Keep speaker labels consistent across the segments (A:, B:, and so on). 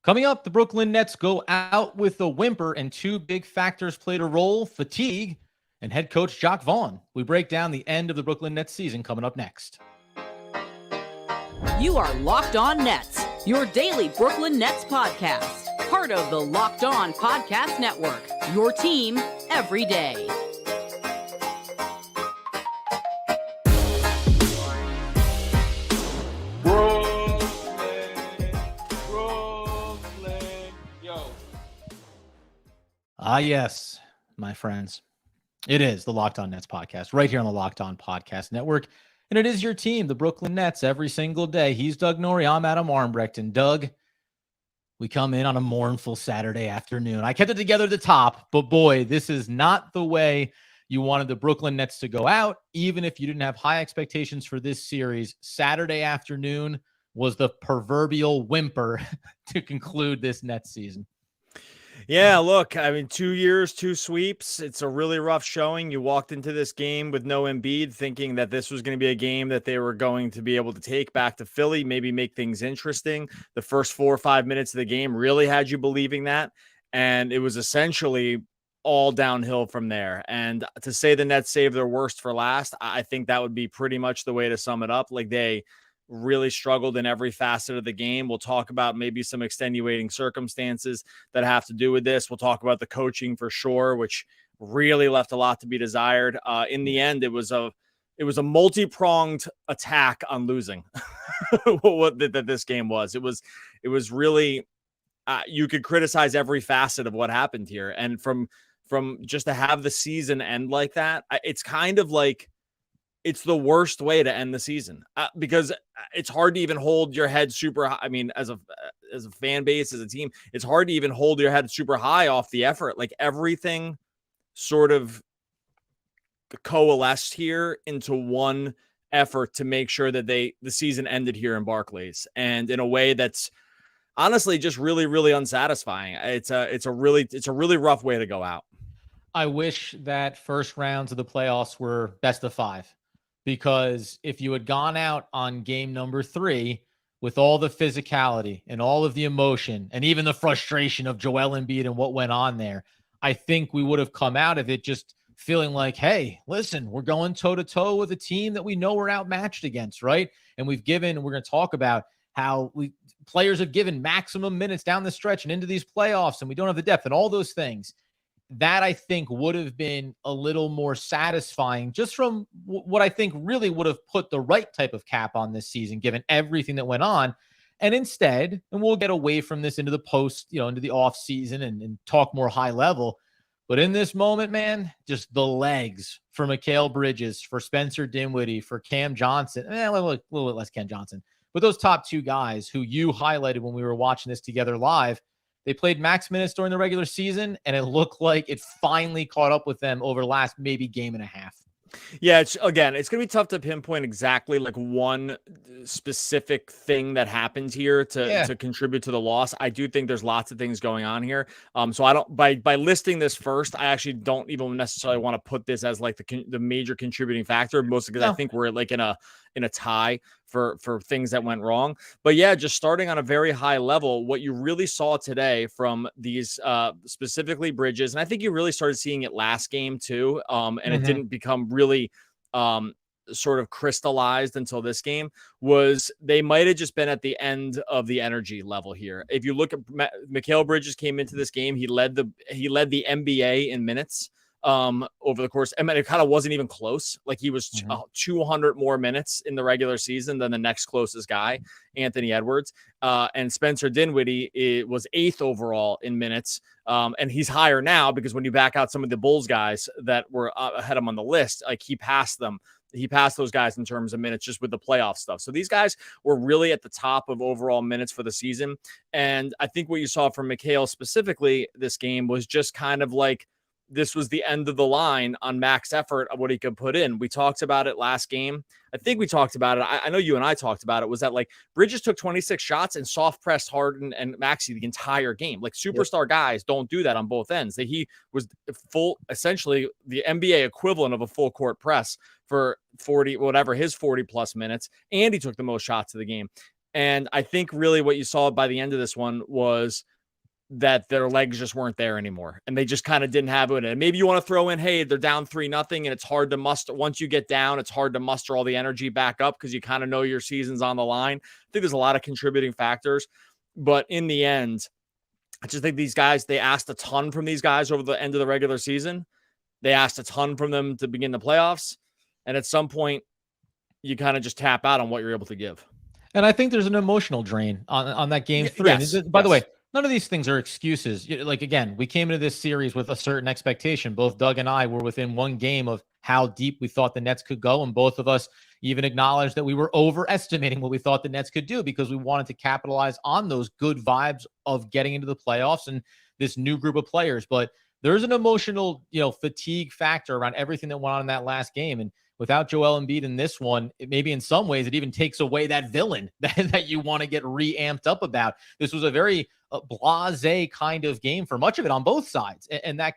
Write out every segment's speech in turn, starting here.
A: Coming up, the Brooklyn Nets go out with a whimper, and two big factors played a role: fatigue and head coach Jacque Vaughn. We break down the end of the Brooklyn Nets season coming up next.
B: You are Locked On Nets, your daily Brooklyn Nets podcast. Part of the Locked On Podcast Network, your team every day.
A: Yes, my friends. It is the Locked On Nets podcast right here on the Locked On Podcast Network. And it is your team, the Brooklyn Nets, every single day. He's Doug Norrie. I'm Adam Armbrecht. And Doug, we come in on a mournful Saturday afternoon. I kept it together at the top, but boy, this is not the way you wanted the Brooklyn Nets to go out. Even if you didn't have high expectations for this series, Saturday afternoon was the proverbial whimper to conclude this Nets season.
C: Yeah, look, I mean, 2 years, 2 sweeps. It's a really rough showing. You walked into this game with no Embiid, thinking that this was going to be a game that they were going to be able to take back to Philly, maybe make things interesting. The first 4 or 5 minutes of the game really had you believing that. And it was essentially all downhill from there. And to say the Nets saved their worst for last, I think that would be pretty much the way to sum it up. Like, they really struggled in every facet of the game. We'll talk about maybe some extenuating circumstances that have to do with this. We'll talk about the coaching for sure, which really left a lot to be desired. In the end, it was a multi-pronged attack on losing. What that this game was. It was really you could criticize every facet of what happened here, and from just to have the season end like that, it's kind of like it's the worst way to end the season because it's hard to even hold your head super high. I mean, as a fan base, as a team, it's hard to even hold your head super high off the effort. Like, everything sort of coalesced here into one effort to make sure that the season ended here in Barclays, and in a way that's honestly just really, really unsatisfying. It's a really rough way to go out.
A: I wish that first rounds of the playoffs were best of 5. Because if you had gone out on game number 3 with all the physicality and all of the emotion and even the frustration of Joel Embiid and what went on there, I think we would have come out of it just feeling like, hey, listen, we're going toe-to-toe with a team that we know we're outmatched against, right? And we're going to talk about how players have given maximum minutes down the stretch and into these playoffs, and we don't have the depth and all those things. That, I think, would have been a little more satisfying just from what I think really would have put the right type of cap on this season, given everything that went on. And instead, and we'll get away from this into the post, into the off season and talk more high level. But in this moment, man, just the legs for Mikal Bridges, for Spencer Dinwiddie, for Cam Johnson, a little bit less Cam Johnson, but those top 2 guys who you highlighted when we were watching this together live, they played max minutes during the regular season, and it looked like it finally caught up with them over the last maybe game and a half.
C: Yeah, it's going to be tough to pinpoint exactly like one specific thing that happened here to contribute to the loss. I do think there's lots of things going on here. So I don't by listing this first, I actually don't even necessarily want to put this as like the major contributing factor, mostly because I think we're like in a tie for things that went wrong. But yeah, just starting on a very high level, what you really saw today from these specifically Bridges, and I think you really started seeing it last game too. And it didn't become really sort of crystallized until this game, was they might have just been at the end of the energy level here. If you look at Mikal Bridges came into this game, he led the NBA in minutes over the course. I mean, it kind of wasn't even close. Like, he was 200 more minutes in the regular season than the next closest guy, Anthony Edwards. And Spencer Dinwiddie was 8th overall in minutes. And he's higher now because when you back out some of the Bulls guys that were ahead of him on the list, like, he passed them. He passed those guys in terms of minutes just with the playoff stuff. So these guys were really at the top of overall minutes for the season. And I think what you saw from Mikal specifically this game was just kind of like, this was the end of the line on max effort of what he could put in. We talked about it last game. I think we talked about it. I know you and I talked about it, was that like Bridges took 26 shots and soft pressed Harden and Maxey the entire game. Like, superstar guys don't do that on both ends. That he was essentially the NBA equivalent of a full court press for 40, whatever his 40 plus minutes. And he took the most shots of the game. And I think really what you saw by the end of this one was that their legs just weren't there anymore. And they just kind of didn't have it. And maybe you want to throw in, hey, they're down 3-0 and it's hard to muster. Once you get down, it's hard to muster all the energy back up because you kind of know your season's on the line. I think there's a lot of contributing factors. But in the end, I just think these guys, they asked a ton from these guys over the end of the regular season. They asked a ton from them to begin the playoffs. And at some point, you kind of just tap out on what you're able to give.
A: And I think there's an emotional drain on that game 3.
C: Yes,
A: By the way, none of these things are excuses. Like, again, we came into this series with a certain expectation. Both Doug and I were within one game of how deep we thought the Nets could go. And both of us even acknowledged that we were overestimating what we thought the Nets could do because we wanted to capitalize on those good vibes of getting into the playoffs and this new group of players. But there's an emotional, fatigue factor around everything that went on in that last game. And without Joel Embiid in this one, maybe in some ways it even takes away that villain that you want to get re-amped up about. This was a very blasé kind of game for much of it on both sides. And that,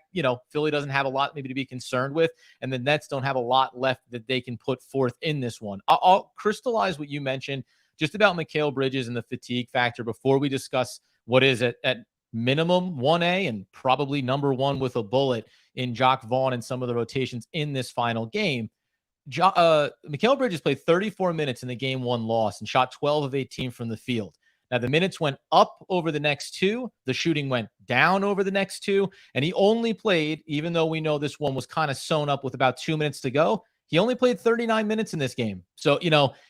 A: Philly doesn't have a lot maybe to be concerned with, and the Nets don't have a lot left that they can put forth in this one. I'll crystallize what you mentioned just about Mikal Bridges and the fatigue factor before we discuss what is at minimum 1A and probably number 1 with a bullet in Jacque Vaughn and some of the rotations in this final game. Mikal Bridges played 34 minutes in the game 1 loss and shot 12 of 18 from the field. Now, the minutes went up over the next 2. The shooting went down over the next 2. And he only played, even though we know this one was kind of sewn up with about 2 minutes to go, he only played 39 minutes in this game. So,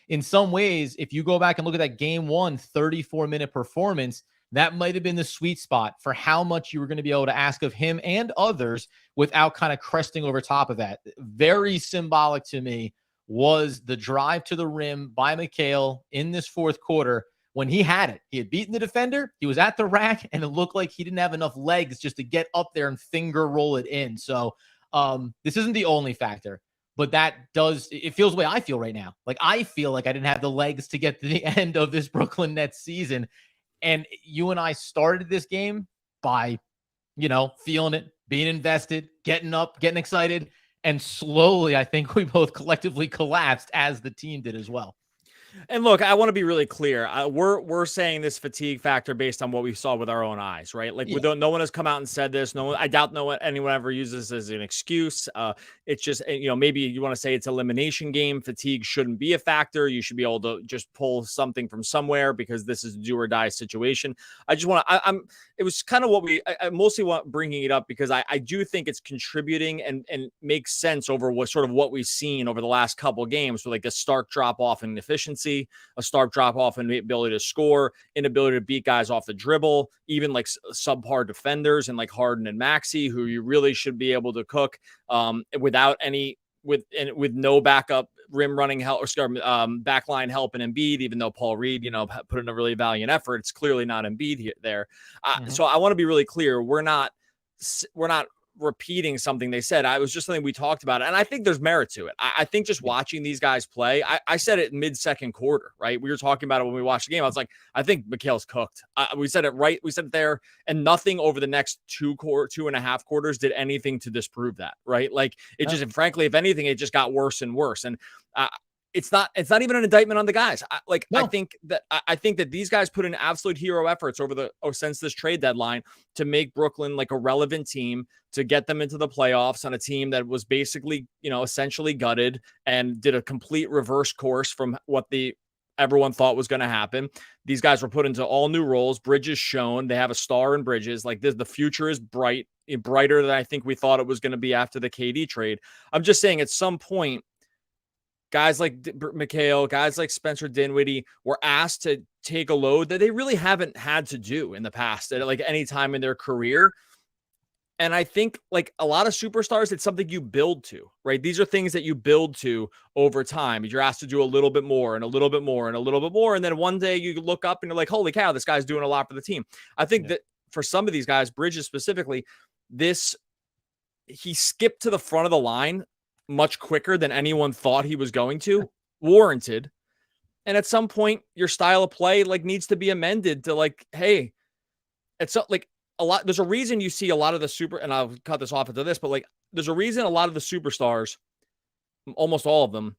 A: in some ways, if you go back and look at that game 1 34-minute performance, that might have been the sweet spot for how much you were going to be able to ask of him and others without kind of cresting over top of that. Very symbolic to me was the drive to the rim by Mikal in this fourth quarter when he had it. He had beaten the defender. He was at the rack, and it looked like he didn't have enough legs just to get up there and finger roll it in. So this isn't the only factor, but it feels the way I feel right now. Like, I feel like I didn't have the legs to get to the end of this Brooklyn Nets season. And you and I started this game by, feeling it, being invested, getting up, getting excited. And slowly, I think we both collectively collapsed as the team did as well.
C: And look, I want to be really clear. We're saying this fatigue factor based on what we saw with our own eyes, right? Like, no one has come out and said this. I doubt anyone ever uses this as an excuse. It's just, maybe you want to say it's elimination game. Fatigue shouldn't be a factor. You should be able to just pull something from somewhere because this is a do or die situation. I just want to, it was kind of I mostly want bringing it up because I do think it's contributing and makes sense over what we've seen over the last couple of games with like a stark drop off in efficiency, a stark drop off in the ability to score, inability to beat guys off the dribble, even like subpar defenders and like Harden and Maxey, who you really should be able to cook with no backup rim running help or backline help in Embiid, even though Paul Reed, put in a really valiant effort. It's clearly not Embiid there. So I want to be really clear. We're not repeating something they said. I was just something we talked about. And I think there's merit to it. I think just watching these guys play, I said it mid-second quarter, right? We were talking about it when we watched the game. I was like, I think Mikal's cooked. We said it right. We said it there, and nothing over the next 2.5 quarters did anything to disprove that, right? Like, it just, frankly, if anything, it just got worse and worse. And it's not even an indictment on the guys. I think that these guys put in absolute hero efforts since this trade deadline to make Brooklyn like a relevant team, to get them into the playoffs on a team that was basically, essentially gutted and did a complete reverse course from what everyone thought was going to happen. These guys were put into all new roles. Bridges shown. They have a star in Bridges. Like this, the future is brighter than I think we thought it was going to be after the KD trade. I'm just saying at some point, guys like Mikal, guys like Spencer Dinwiddie were asked to take a load that they really haven't had to do in the past at like any time in their career. And I think like a lot of superstars, it's something you build to, right? These are things that you build to over time. You're asked to do a little bit more and a little bit more and a little bit more. And then one day you look up and you're like, holy cow, this guy's doing a lot for the team. I think that for some of these guys, Bridges specifically, he skipped to the front of the line much quicker than anyone thought he was going to, warranted. And at some point, your style of play like needs to be amended to like, hey, it's like there's a reason you see a lot of the and I'll cut this off into this, but like, there's a reason a lot of the superstars, almost all of them,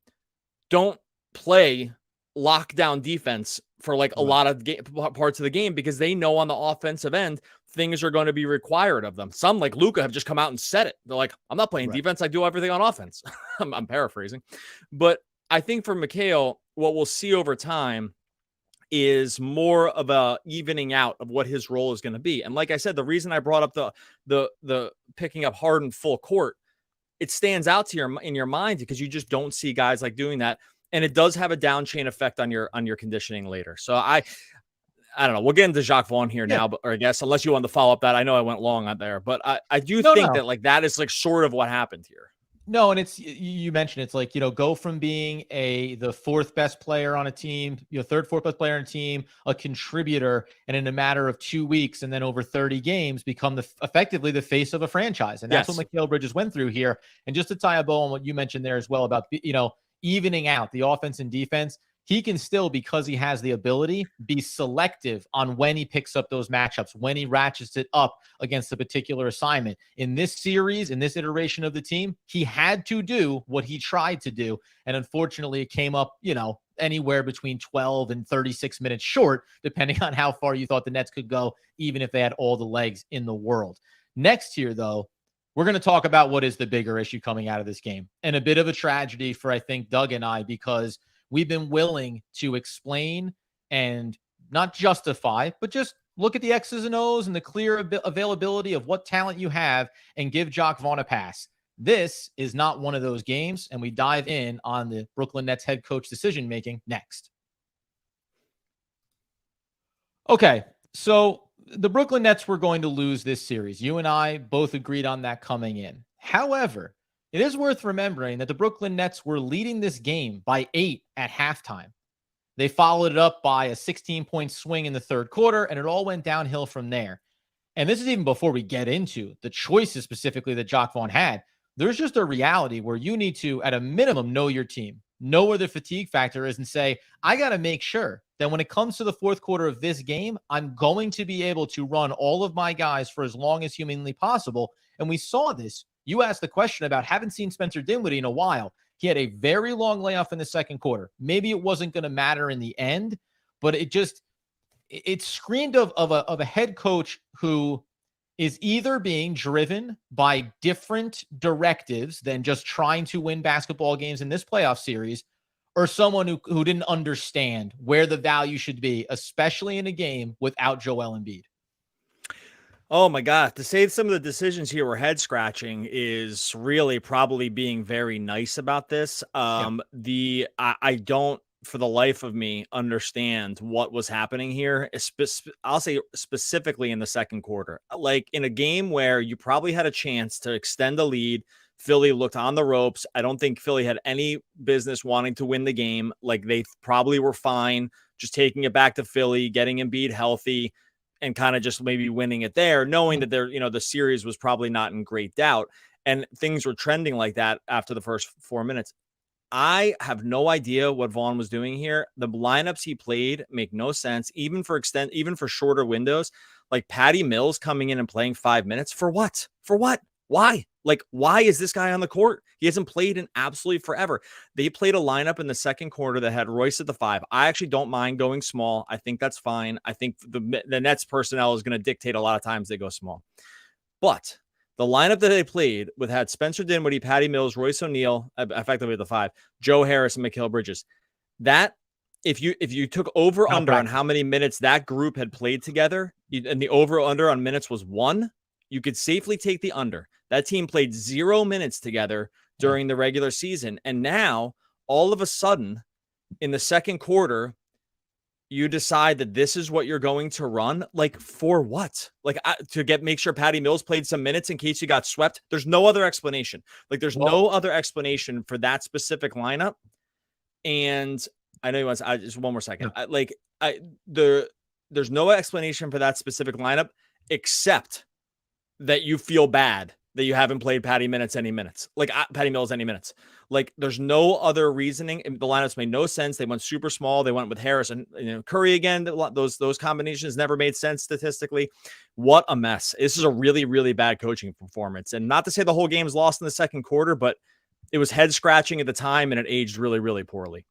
C: don't play lockdown defense for like a lot of parts of the game, because they know on the offensive end, things are going to be required of them. Some, like Luka, have just come out and said it. They're like, I'm not playing defense. I do everything on offense. I'm paraphrasing. But I think for Mikal, what we'll see over time is more of a evening out of what his role is going to be. And like I said, the reason I brought up the picking up Harden full court, it stands out to in your mind because you just don't see guys like doing that. And it does have a down chain effect on your conditioning later. So I don't know. We'll get into Jacque Vaughn here now, but, or I guess unless you want to follow up that, I know I went long out there, but I do think that like that is like sort of what happened here.
A: No, and it's, you mentioned, it's like, go from being the fourth best player on a team, third, fourth best player on a team, a contributor, and in a matter of 2 weeks and then over 30 games become effectively the face of a franchise. And that's what Mikal Bridges went through here. And just to tie a bow on what you mentioned there as well about, evening out the offense and defense, he can still, because he has the ability, be selective on when he picks up those matchups, when he ratchets it up against a particular assignment. In this series, in this iteration of the team, he had to do what he tried to do. And unfortunately, it came up, anywhere between 12 and 36 minutes short, depending on how far you thought the Nets could go, even if they had all the legs in the world. Next here, though, we're going to talk about what is the bigger issue coming out of this game, and a bit of a tragedy for, I think, Doug and I, because we've been willing to explain and not justify, but just look at the X's and O's and the clear availability of what talent you have and give Jacque Vaughn a pass. This is not one of those games, and we dive in on the Brooklyn Nets head coach decision-making next. Okay, so the Brooklyn Nets were going to lose this series. You and I both agreed on that coming in. However, it is worth remembering that the Brooklyn Nets were leading this game by 8 at halftime. They followed it up by a 16-point swing in the third quarter, and it all went downhill from there. And this is even before we get into the choices specifically that Jacque Vaughn had. There's just a reality where you need to, at a minimum, know your team, know where the fatigue factor is, and say, I got to make sure that when it comes to the fourth quarter of this game, I'm going to be able to run all of my guys for as long as humanly possible. And we saw this. You asked the question about, haven't seen Spencer Dinwiddie in a while. He had a very long layoff in the second quarter. Maybe it wasn't going to matter in the end, but it screamed of a head coach who is either being driven by different directives than just trying to win basketball games in this playoff series, or someone who didn't understand where the value should be, especially in a game without Joel Embiid.
C: Oh my God. To say some of the decisions here were head scratching is really probably being very nice about this. I don't, for the life of me, understand what was happening here. I'll say specifically in the second quarter, like in a game where you probably had a chance to extend the lead. Philly looked on the ropes. I don't think Philly had any business wanting to win the game. Like, they probably were fine just taking it back to Philly, getting Embiid healthy, and kind of just maybe winning it there, knowing that the series was probably not in great doubt. And things were trending like that after the first 4 minutes. I have no idea what Vaughn was doing here. The lineups he played make no sense, even for shorter windows. Like Patty Mills coming in and playing 5 minutes for what? For what? Why? Like, why is this guy on the court? He hasn't played in absolutely forever. They played a lineup in the second quarter that had Royce at the 5. I actually don't mind going small. I think that's fine. I think the Nets personnel is going to dictate a lot of times they go small. But the lineup that they played had Spencer Dinwiddie, Patty Mills, Royce O'Neal, effectively at the 5, Joe Harris, and Mikal Bridges. That, if you took over under on how many minutes that group had played together, and the over under on minutes was 1, you could safely take the under. That team played 0 minutes together during the regular season. And now, all of a sudden, in the second quarter, you decide that this is what you're going to run. Like, for what? Like, make sure Patty Mills played some minutes in case you got swept. There's no other explanation. Like, there's no other explanation for that specific lineup. And I know you want to, just one more second. There's no explanation for that specific lineup except that you feel bad that you haven't played Patty Mills any minutes. Like, there's no other reasoning. The lineups made no sense. They went super small. They went with Harris and Curry again. Those combinations never made sense statistically. What a mess. This is a really, really bad coaching performance. And not to say the whole game is lost in the second quarter, but it was head scratching at the time and it aged really, really poorly.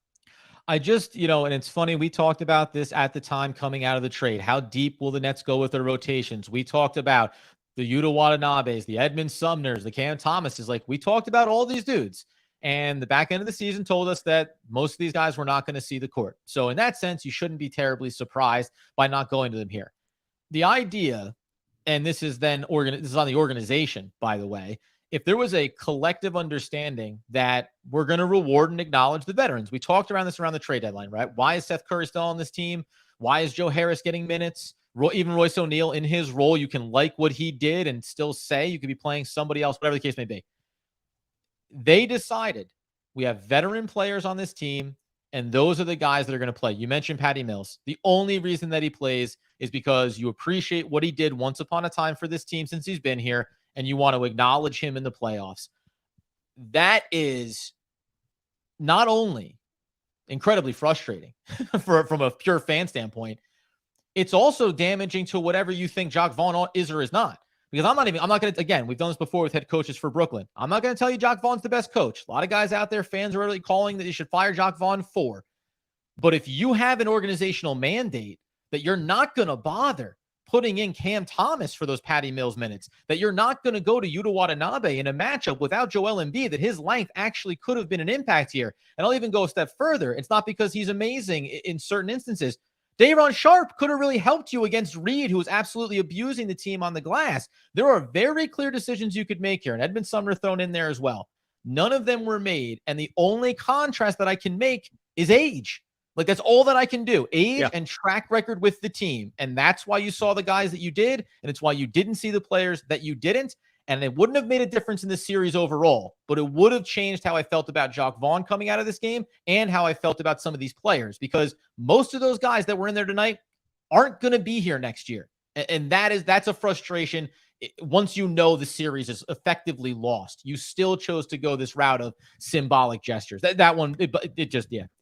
A: I just, and it's funny, we talked about this at the time coming out of the trade. How deep will the Nets go with their rotations? We talked about the Yuta Watanabes, the Edmund Sumners, the Cam Thomases. Like, we talked about all these dudes. And the back end of the season told us that most of these guys were not going to see the court. So in that sense, you shouldn't be terribly surprised by not going to them here. The idea, and this is then this is on the organization, by the way, if there was a collective understanding that we're going to reward and acknowledge the veterans. We talked around this around the trade deadline, right? Why is Seth Curry still on this team? Why is Joe Harris getting minutes? Even Royce O'Neal in his role, you can like what he did and still say you could be playing somebody else, whatever the case may be. They decided we have veteran players on this team, and those are the guys that are going to play. You mentioned Patty Mills. The only reason that he plays is because you appreciate what he did once upon a time for this team since he's been here, and you want to acknowledge him in the playoffs. That is not only incredibly frustrating from a pure fan standpoint, it's also damaging to whatever you think Jacque Vaughn is or is not. Because I'm not going to, again, we've done this before with head coaches for Brooklyn. I'm not going to tell you Jacque Vaughn's the best coach. A lot of guys out there, fans are really calling that you should fire Jacque Vaughn for. But if you have an organizational mandate that you're not going to bother putting in Cam Thomas for those Patty Mills minutes, that you're not going to go to Yuta Watanabe in a matchup without Joel Embiid, that his length actually could have been an impact here. And I'll even go a step further. It's not because he's amazing in certain instances. Day'Ron Sharpe could have really helped you against Reed, who was absolutely abusing the team on the glass. There are very clear decisions you could make here, and Edmund Sumner thrown in there as well. None of them were made, and the only contrast that I can make is age. Like, that's all that I can do. Age and track record with the team. And that's why you saw the guys that you did, and it's why you didn't see the players that you didn't. And it wouldn't have made a difference in the series overall, but it would have changed how I felt about Jacque Vaughn coming out of this game and how I felt about some of these players, because most of those guys that were in there tonight aren't going to be here next year. And that's a frustration. Once you know the series is effectively lost, you still chose to go this route of symbolic gestures. That one, it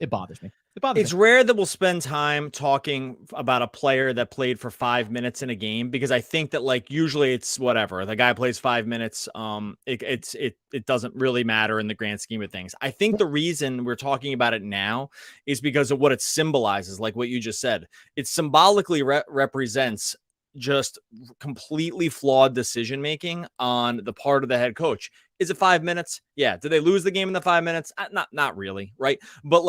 A: bothers me.
C: It's rare that we'll spend time talking about a player that played for 5 minutes in a game, because I think that, like, usually it's whatever. The guy plays 5 minutes. It doesn't really matter in the grand scheme of things. I think the reason we're talking about it now is because of what it symbolizes, like what you just said. It symbolically represents just completely flawed decision-making on the part of the head coach. Is it 5 minutes? Yeah. Did they lose the game in the 5 minutes? Not really. Right. But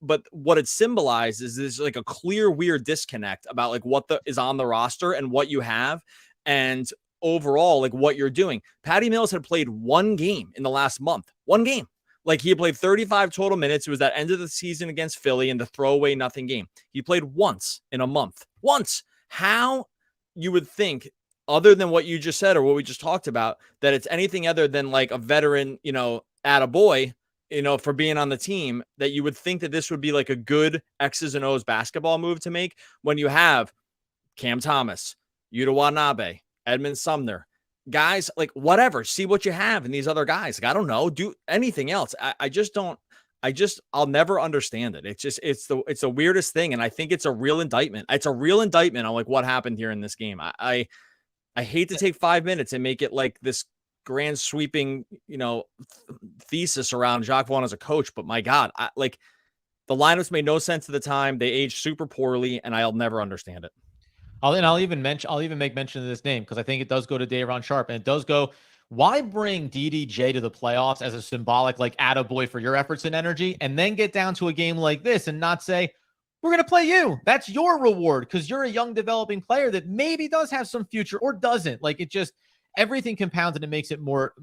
C: but what it symbolizes is like a clear, weird disconnect about like what is on the roster and what you have. And overall, like what you're doing. Patty Mills had played one game in the last month, one game. Like, he had played 35 total minutes. It was that end of the season against Philly in the throwaway nothing game. He played once in a month. Once. How you would think, other than what you just said or what we just talked about, that it's anything other than like a veteran, attaboy, for being on the team, that you would think that this would be like a good X's and O's basketball move to make when you have Cam Thomas, Yuta Watanabe, Edmund Sumner, guys, like, whatever, see what you have in these other guys. Like, I don't know, do anything else. I'll never understand it. It's the weirdest thing. And I think it's a real indictment. It's a real indictment on like what happened here in this game. I hate to take 5 minutes and make it like this grand sweeping, thesis around Jacque Vaughn as a coach, but my God, the lineups made no sense at the time. They aged super poorly, and I'll never understand it.
A: I'll even make mention of this name, because I think it does go to Day'Ron Sharpe, and it does go, why bring DDJ to the playoffs as a symbolic, like, attaboy for your efforts and energy, and then get down to a game like this and not say, we're going to play you. That's your reward, because you're a young developing player that maybe does have some future or doesn't. Like, it just, everything compounds and it makes it more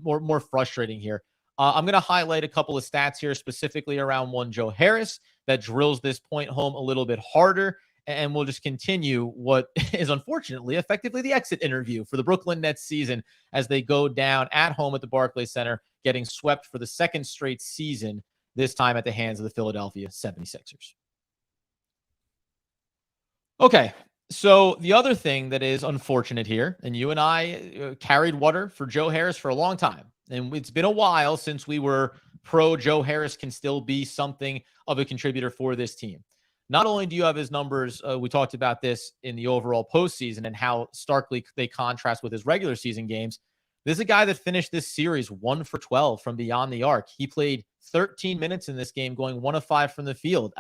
A: frustrating here. I'm going to highlight a couple of stats here, specifically around one Joe Harris, that drills this point home a little bit harder. And we'll just continue what is unfortunately effectively the exit interview for the Brooklyn Nets season as they go down at home at the Barclays Center, getting swept for the second straight season, this time at the hands of the Philadelphia 76ers. Okay, so the other thing that is unfortunate here, and you and I carried water for Joe Harris for a long time, and it's been a while since we were pro Joe Harris can still be something of a contributor for this team. Not only do you have his numbers, we talked about this in the overall postseason and how starkly they contrast with his regular season games, This is a guy that finished this series 1 for 12 from beyond the arc. He played 13 minutes in this game, going 1 of 5 from the field.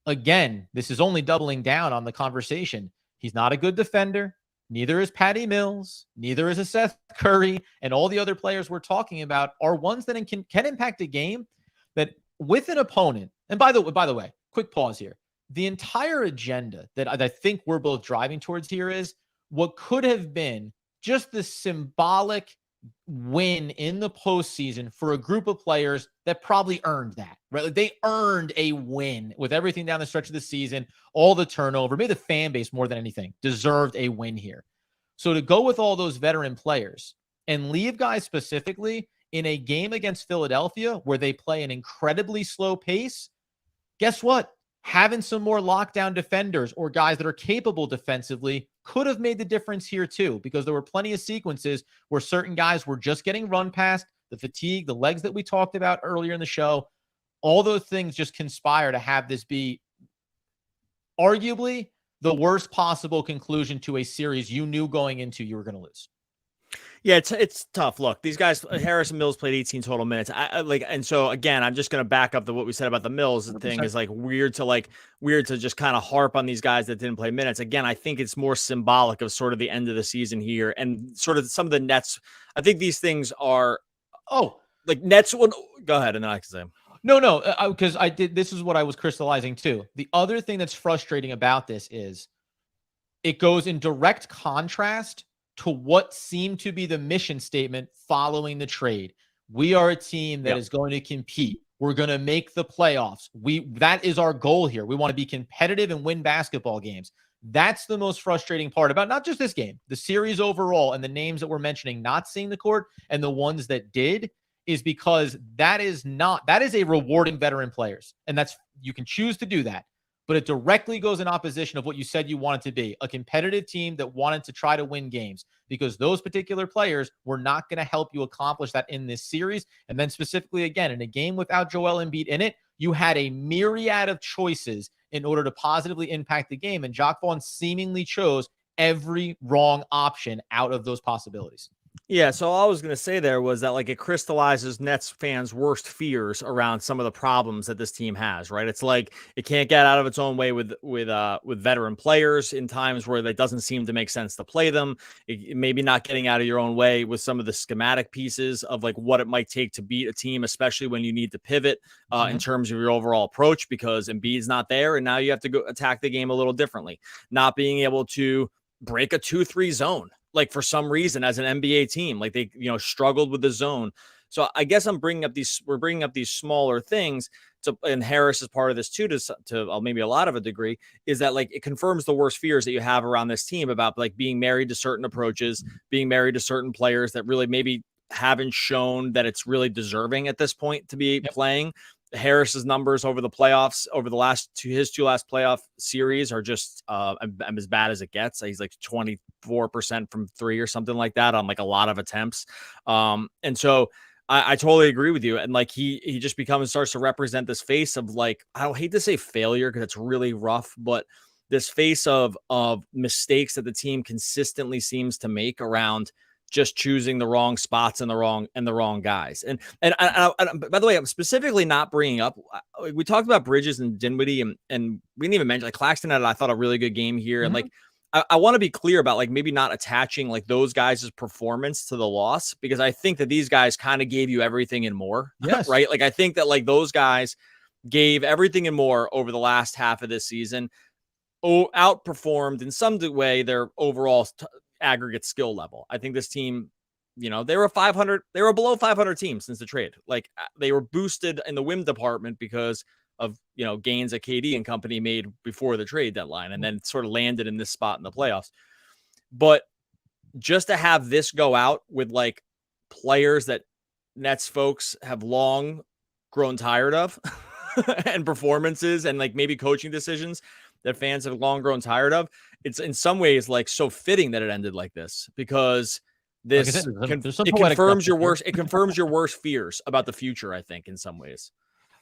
A: Again, this is only doubling down on the conversation. He's not a good defender. Neither is Patty Mills. Neither is a Seth Curry. And all the other players we're talking about are ones that can impact a game that with an opponent. And by the way, quick pause here. The entire agenda that I think we're both driving towards here is what could have been just the symbolic win in the postseason for a group of players that probably earned that, right? Like they earned a win with everything down the stretch of the season, all the turnover, maybe the fan base more than anything deserved a win here. So to go with all those veteran players and leave guys specifically in a game against Philadelphia where they play an incredibly slow pace, guess what? Having some more lockdown defenders or guys that are capable defensively could have made the difference here too, because there were plenty of sequences where certain guys were just getting run past, the fatigue, the legs that we talked about earlier in the show. All those things just conspire to have this be arguably the worst possible conclusion to a series you knew going into you were going to lose.
C: Yeah, it's tough. Look, these guys, Harris and Mills played 18 total minutes. And so again, I'm just going to back up what we said about the Mills 100%. Thing is like weird to just kind of harp on these guys that didn't play minutes. Again, I think it's more symbolic of sort of the end of the season here and sort of some of the Nets. I think these things are, like Nets would go ahead and then I can say them.
A: No, because this is what I was crystallizing too. The other thing that's frustrating about this is it goes in direct contrast to what seemed to be the mission statement following the trade. We are a team that is going to compete. We're going to make the playoffs. That is our goal here. We want to be competitive and win basketball games. That's the most frustrating part about not just this game, the series overall, and the names that we're mentioning not seeing the court and the ones that did, is because that is a rewarding veteran players. And you can choose to do that. But it directly goes in opposition of what you said you wanted to be, a competitive team that wanted to try to win games, because those particular players were not going to help you accomplish that in this series. And then specifically, again, in a game without Joel Embiid in it, you had a myriad of choices in order to positively impact the game. And Jacque Vaughn seemingly chose every wrong option out of those possibilities.
C: Yeah, so all I was going to say there was that like it crystallizes Nets fans' worst fears around some of the problems that this team has, right? It's like it can't get out of its own way with veteran players in times where it doesn't seem to make sense to play them. Maybe not getting out of your own way with some of the schematic pieces of like what it might take to beat a team, especially when you need to pivot in terms of your overall approach because Embiid's not there and now you have to go attack the game a little differently. Not being able to break a 2-3 zone. Like for some reason as an NBA team, like they, struggled with the zone. So I guess we're bringing up these smaller things and Harris is part of this too, to maybe a lot of a degree, is that like, it confirms the worst fears that you have around this team about like being married to certain approaches, being married to certain players that really maybe haven't shown that it's really deserving at this point to be playing. Harris's numbers over the playoffs, over his two last playoff series are just as bad as it gets. He's like 24% from three or something like that on like a lot of attempts. And so I totally agree with you. And like he just starts to represent this face of like, I don't hate to say failure because it's really rough, but this face of mistakes that the team consistently seems to make around just choosing the wrong spots and the wrong guys. And by the way, I'm specifically not bringing up, we talked about Bridges and Dinwiddie and we didn't even mention like Claxton had, I thought, a really good game here. And like, I want to be clear about like maybe not attaching like those guys' performance to the loss, because I think that these guys kind of gave you everything and more.
A: Yes.
C: Right. Like I think that like those guys gave everything and more over the last half of this season, outperformed in some way their overall aggregate skill level. I think this team, they were below 500 team since the trade. Like they were boosted in the win department because of, gains that KD and company made before the trade deadline and then sort of landed in this spot in the playoffs. But just to have this go out with like players that Nets folks have long grown tired of and performances and like maybe coaching decisions that fans have long grown tired of, it's in some ways like so fitting that it ended like this, because this it confirms your worst fears about the future, I think, in some ways.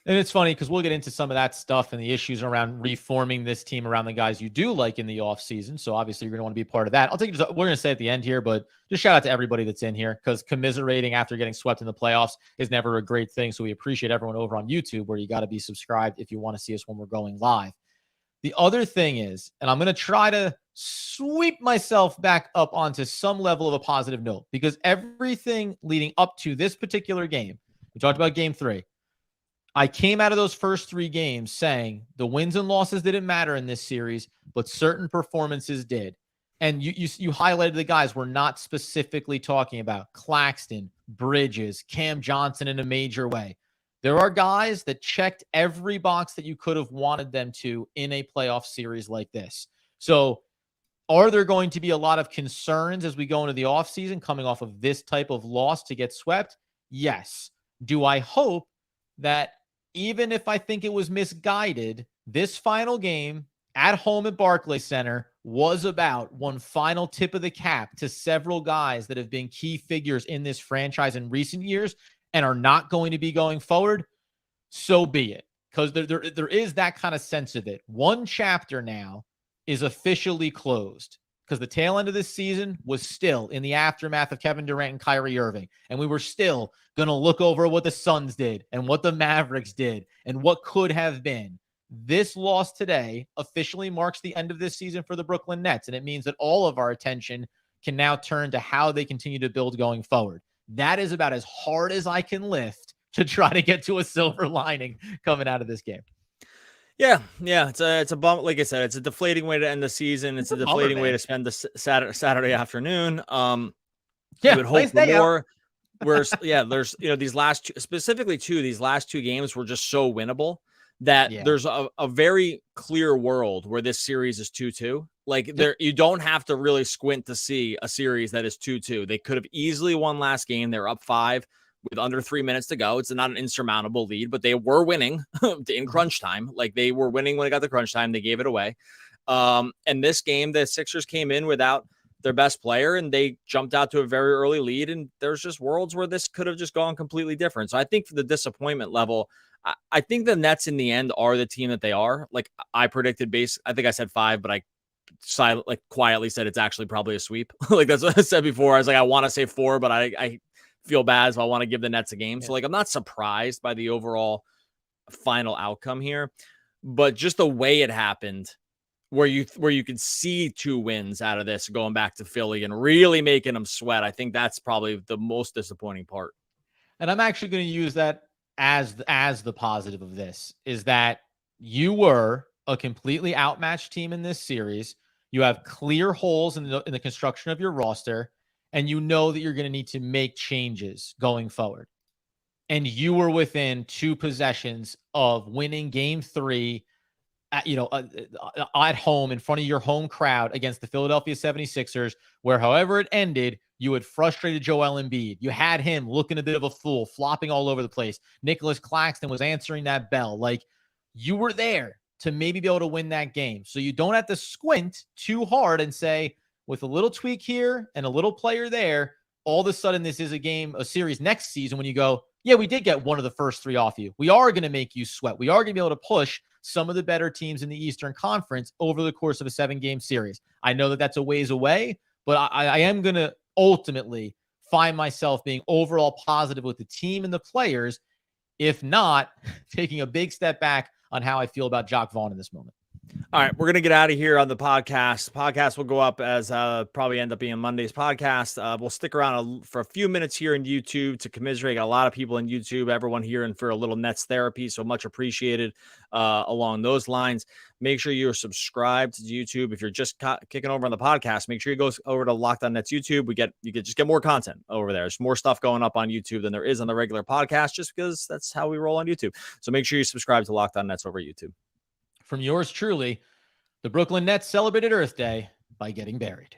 A: And it's funny because we'll get into some of that stuff and the issues around reforming this team around the guys you do like in the offseason. So obviously you're going to want to be part of that. We're going to say at the end here, but just shout out to everybody that's in here because commiserating after getting swept in the playoffs is never a great thing. So we appreciate everyone over on YouTube where you got to be subscribed if you want to see us when we're going live. The other thing is, and I'm going to try to sweep myself back up onto some level of a positive note because everything leading up to this particular game, we talked about game 3. I came out of those first 3 games saying the wins and losses didn't matter in this series, but certain performances did. And you highlighted the guys we're not specifically talking about. Claxton, Bridges, Cam Johnson in a major way. There are guys that checked every box that you could have wanted them to in a playoff series like this. So are there going to be a lot of concerns as we go into the offseason coming off of this type of loss to get swept? Yes. Do I hope that even if I think it was misguided, this final game at home at Barclays Center was about one final tip of the cap to several guys that have been key figures in this franchise in recent years and are not going to be going forward? So be it. Because there is that kind of sense of it. One chapter now is officially closed because the tail end of this season was still in the aftermath of Kevin Durant and Kyrie Irving. And we were still going to look over what the Suns did and what the Mavericks did and what could have been. This loss today officially marks the end of this season for the Brooklyn Nets. And it means that all of our attention can now turn to how they continue to build going forward. That is about as hard as I can lift to try to get to a silver lining coming out of this game.
C: Yeah. It's a bump. Like I said, it's a deflating way to end the season. It's a deflating way to spend the Saturday afternoon. You would hope more. Whereas, there's these last these last 2 games were just so winnable that there's a very clear world where this series is 2-2. Like you don't have to really squint to see a series that is 2-2. They could have easily won last game. They're up 5 with under 3 minutes to go. It's not an insurmountable lead, but they were winning in crunch time. Like they were winning when it got to crunch time. They gave it away. And this game, the Sixers came in without their best player and they jumped out to a very early lead. And there's just worlds where this could have just gone completely different. So I think for the disappointment level, I think the Nets in the end are the team that they are. Like I predicted I think I said 5, but I quietly said it's actually probably a sweep. Like that's what I said before. I was like, I want to say 4, but I feel bad, so I want to give the Nets a game. So like I'm not surprised by the overall final outcome here, but just the way it happened, where you could see 2 wins out of this going back to Philly and really making them sweat. I think that's probably the most disappointing part.
A: And I'm actually going to use that as the positive of this is that you were a completely outmatched team in this series. You have clear holes in the construction of your roster, and you know that you're going to need to make changes going forward. And you were within 2 possessions of winning game 3 at home in front of your home crowd against the Philadelphia 76ers, where however it ended, you had frustrated Joel Embiid. You had him looking a bit of a fool, flopping all over the place. Nicholas Claxton was answering that bell. Like you were there to maybe be able to win that game. So you don't have to squint too hard and say, with a little tweak here and a little player there, all of a sudden this is a series next season when you go, yeah, we did get one of the first 3 off you. We are going to make you sweat. We are going to be able to push some of the better teams in the Eastern Conference over the course of a 7-game series. I know that that's a ways away, but I am going to ultimately find myself being overall positive with the team and the players, if not taking a big step back on how I feel about Jacque Vaughn in this moment.
C: All right, we're going to get out of here on the podcast. Podcast will go up as probably end up being Monday's podcast. We'll stick around for a few minutes here in YouTube to commiserate. Got a lot of people in YouTube, everyone here, and for a little Nets therapy, so much appreciated along those lines. Make sure you're subscribed to YouTube. If you're just kicking over on the podcast, make sure you go over to Locked On Nets YouTube. You can just get more content over there. There's more stuff going up on YouTube than there is on the regular podcast, just because that's how we roll on YouTube. So make sure you subscribe to Locked On Nets over YouTube.
A: From yours truly, the Brooklyn Nets celebrated Earth Day by getting buried.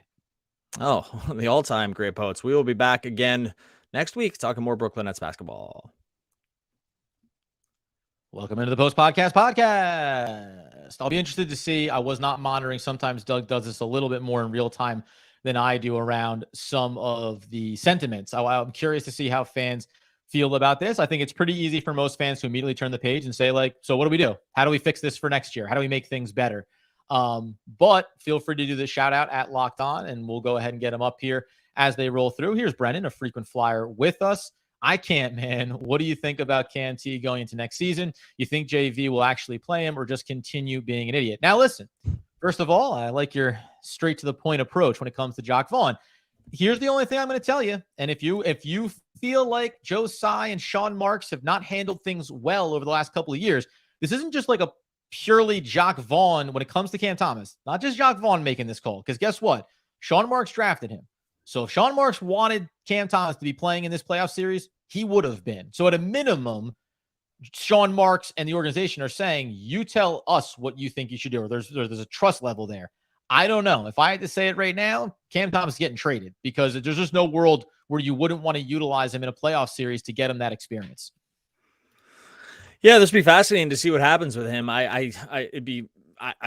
C: Oh, the all-time great poets. We will be back again next week talking more Brooklyn Nets basketball.
A: Welcome into the Post-Podcast podcast. I'll be interested to see. I was not monitoring. Sometimes Doug does this a little bit more in real time than I do around some of the sentiments. I'm curious to see how fans feel about this. I think it's pretty easy for most fans to immediately turn the page and say, like, so what do we do? How do we fix this for next year? How do we make things better? But feel free to do the shout out at Locked On, and we'll go ahead and get them up here as they roll through. Here's Brennan, a frequent flyer with us. I can't, man. What do you think about Cam T going into next season? You think JV will actually play him or just continue being an idiot? Now, listen, first of all, I like your straight to the point approach when it comes to Jacque Vaughn. Here's the only thing I'm going to tell you. And if you feel like Joe Tsai and Sean Marks have not handled things well over the last couple of years, this isn't just like a purely Jacque Vaughn when it comes to Cam Thomas. Not just Jacque Vaughn making this call. Because guess what? Sean Marks drafted him. So if Sean Marks wanted Cam Thomas to be playing in this playoff series, he would have been. So at a minimum, Sean Marks and the organization are saying, you tell us what you think you should do. Or there's a trust level there. I don't know. If I had to say it right now, Cam Thomas is getting traded because there's just no world where you wouldn't want to utilize him in a playoff series to get him that experience.
C: Yeah, this would be fascinating to see what happens with him. I'd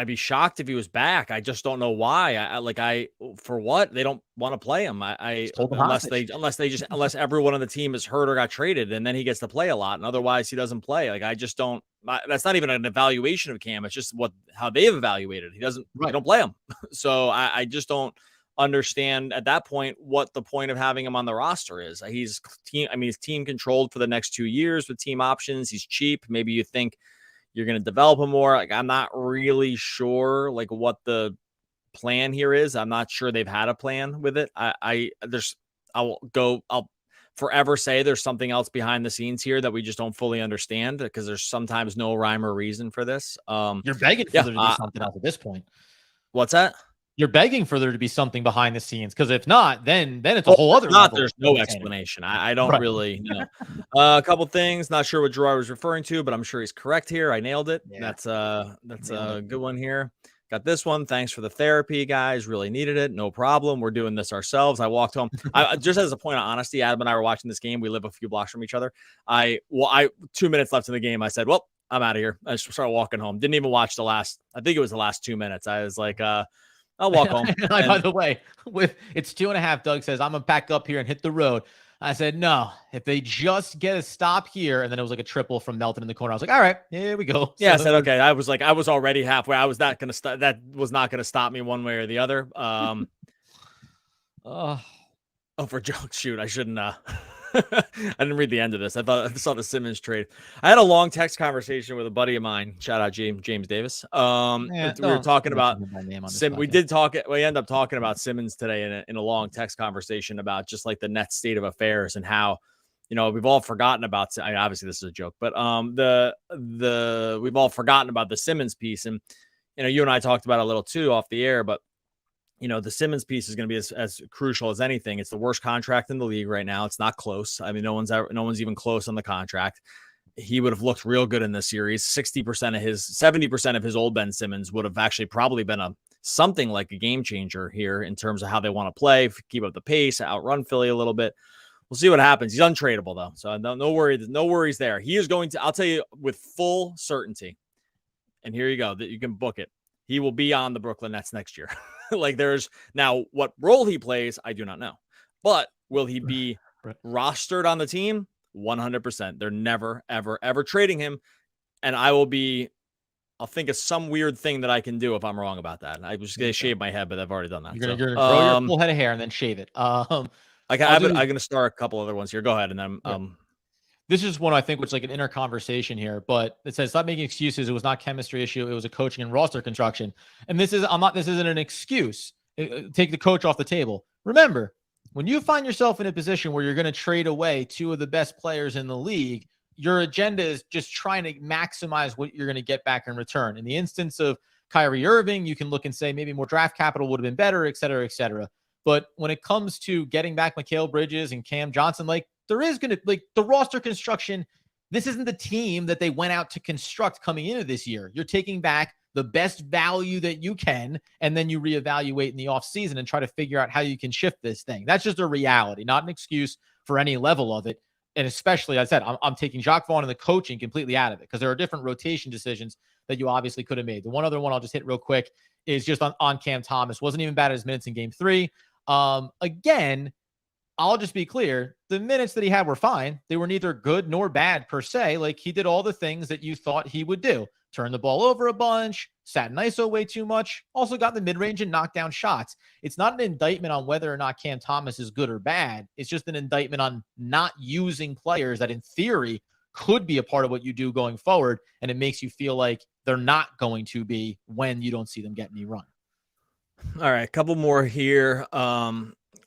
C: be shocked if he was back. I just don't know why. For what? They don't want to play him. Unless everyone on the team is hurt or got traded, and then he gets to play a lot, and otherwise he doesn't play. I just don't. That's not even an evaluation of Cam. It's just how they've evaluated. They don't play him. So I just don't understand at that point what the point of having him on the roster is. He's team controlled for the next 2 years with team options. He's cheap.Maybe you think you're going to develop him more. I'm not really sure what the plan here is. I'm not sure they've had a plan with it. I'll forever say there's something else behind the scenes here that we just don't fully understand because there's sometimes no rhyme or reason for this.
A: You're begging for there to be something else at this point.
C: What's that?
A: You're begging for there to be something behind the scenes because if not, then it's a whole other level.
C: There's no explanation. I don't really know. A couple things. Not sure what Gerard was referring to, but I'm sure he's correct here. I nailed it. Yeah. That's a good one here. Got this one. Thanks for the therapy, guys. Really needed it. No problem. We're doing this ourselves. I walked home. Just as a point of honesty, Adam and I were watching this game. We live a few blocks from each other. 2 minutes left in the game. I said, well, I'm out of here. I just started walking home. Didn't even watch I think it was the last 2 minutes. I was like, I'll walk home.
A: By the way, it's 2.5. Doug says, I'm going to pack up here and hit the road. I said, no, if they just get a stop here. And then it was like a triple from Melton in the corner. I was like, all right, here we go.
C: Yeah. So, I said, okay. I was already halfway. I was not going to stop. That was not going to stop me one way or the other. For jokes. Shoot. I shouldn't, I didn't read the end of this. I saw the Simmons trade. I had a long text conversation with a buddy of mine. Shout out James Davis. We were talking about we ended up talking about Simmons today in a long text conversation about just the Nets state of affairs and how, we've all forgotten about, obviously this is a joke, but we've all forgotten about the Simmons piece. And, you and I talked about it a little too off the air, but the Simmons piece is going to be as crucial as anything. It's the worst contract in the league right now. It's not close. I mean, no one's even close on the contract. He would have looked real good in this series. 70% of his old Ben Simmons would have actually probably been something like a game changer here in terms of how they want to play, keep up the pace, outrun Philly a little bit. We'll see what happens. He's untradeable though. So no worries there. He is going to, I'll tell you with full certainty, and here you go, that you can book it. He will be on the Brooklyn Nets next year. There's now what role he plays, I do not know, but will he be rostered on the team? 100%. They're never, ever, ever trading him. And I'll think of some weird thing that I can do if I'm wrong about that. I was going to shave my head, but I've already done that.
A: You're going to grow your full head of hair and then shave it.
C: I'm going to start a couple other ones here. Go ahead. And then,
A: this is one I think was like an inner conversation here, but it says stop making excuses. It was not chemistry issue. It was a coaching and roster construction. And this isn't an excuse. Take the coach off the table. Remember, when you find yourself in a position where you're going to trade away two of the best players in the league, your agenda is just trying to maximize what you're going to get back in return. In the instance of Kyrie Irving, you can look and say maybe more draft capital would have been better, et cetera, et cetera. But when it comes to getting back Mikal Bridges and Cam Johnson, there is going to the roster construction. This isn't the team that they went out to construct coming into this year. You're taking back the best value that you can, and then you reevaluate in the offseason and try to figure out how you can shift this thing. That's just a reality, not an excuse for any level of it. And especially, I said, I'm taking Jacque Vaughn and the coaching completely out of it because there are different rotation decisions that you obviously could have made. The one other one I'll just hit real quick is just on Cam Thomas. Wasn't even bad at his minutes in game 3. Again, I'll just be clear. The minutes that he had were fine. They were neither good nor bad per se. Like, he did all the things that you thought he would do. Turn the ball over a bunch, sat in ISO way too much, also got in the mid-range and knocked down shots. It's not an indictment on whether or not Cam Thomas is good or bad. It's just an indictment on not using players that in theory could be a part of what you do going forward. And it makes you feel like they're not going to be when you don't see them get any run.
C: All right, a couple more here.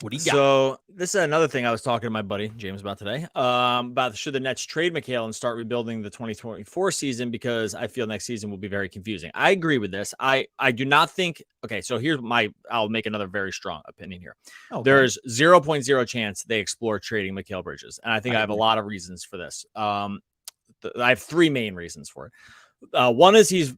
A: What do you got?
C: So this is another thing I was talking to my buddy James about today, about should the Nets trade Mikal and start rebuilding the 2024 season, because I feel next season will be very confusing. I agree with this. I do not think. Okay, so I'll make another very strong opinion here. Okay. There's 0.0 chance they explore trading Mikal Bridges, and I think I have a lot of reasons for this. I have three main reasons for it. One is he's